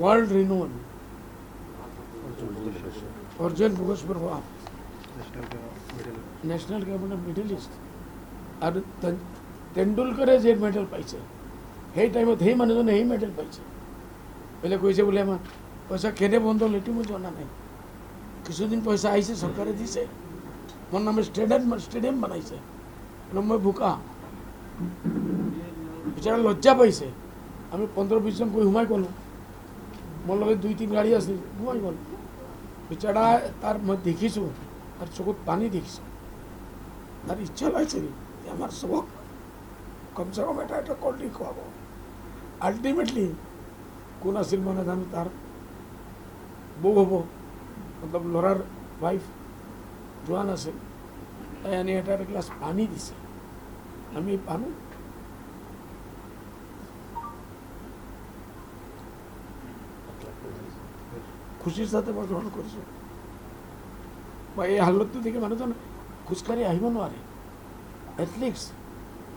world renowned Arjun Bhupesh Barua, national গেমত medallist আৰু তেণ্ডুলকাৰে যে মেডেল পাইছে সেই টাইমত সেই মানুহজনে সেই মেডেল পাইছে বেলেগ কৈছে বোলে আমাৰ পইচা কেনে বন্ধ হ'ল এইটো মই জনা নাই কিছুদিন পইচা আহিছে চৰকাৰে দিছে মোৰ নামে ষ্টেডিয়াম বনাইছে মই বোকা বিচাৰা লজ্জা পাইছে আমি 15-20 জন গৈ সোমাই গ'লোঁ মোৰ লগত 2-3 গাড়ী আছিল সোমাই গ'ল বিচাৰা তাৰ মই দেখিছোঁ তাৰ চকুত পানী দেখিছোঁ তার ইচ্ছা লাগছে যে আমার সবক কমসে কম এটা একটা কোল্ড ড্রিঙ্ক খাওয়াবো আলটিমেটলি কোন আছিল মানে জানো তার বউ হব মতলব লড়ার ওয়াইফ জোয়ান আছিল তাই আনি এটা একটা গ্লাস পানি দিছে আমি পানো খুশির সাথে মই গ্রহণ কৰিছোঁ বা এই হালতটো দেখি মানুহজন খোজকাঢ়ি আহিব নোৱাৰে এথলিটছ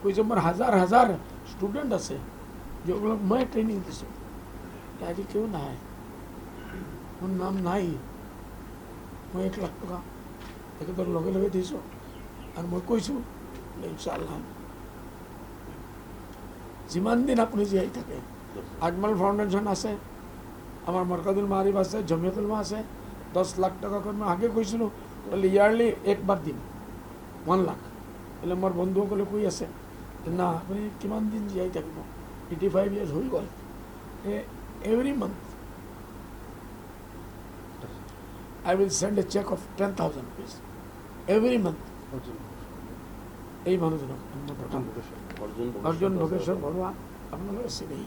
কৈছে মোৰ হাজাৰ ষ্টুডেণ্ট আছে যিসকলক মই ট্ৰেইনিং দিছোঁ আজি কেউ নাই মোৰ নাম নাই মই 1 লাখ টকা তেখেতৰ লগে লগে দিছোঁ আৰু মই কৈছোঁ ইনশাআল্লাহ যিমান দিন আপুনি জীয়াই থাকে আজমল ফাউণ্ডেশ্যন আছে আমার মরকাদুল মারিফ আছে জমিয়তুল মা আছে 10 লাখ টাকা করে মই আগে কৈছিলোঁ বলে ইয়ারলি একবার দিম 1 লাখ বলে মোর বন্ধুসকলে কৈ আছে না আপনি কিমান দিন জীয়াই থাকিব 85 ইয়ার্স হৈ গ'ল every month I will send a check of 10,000 rupees every month এই মানুহজনক অর্জুন ভোগেশ্বর বড়ুয়া আপনারা চিনেই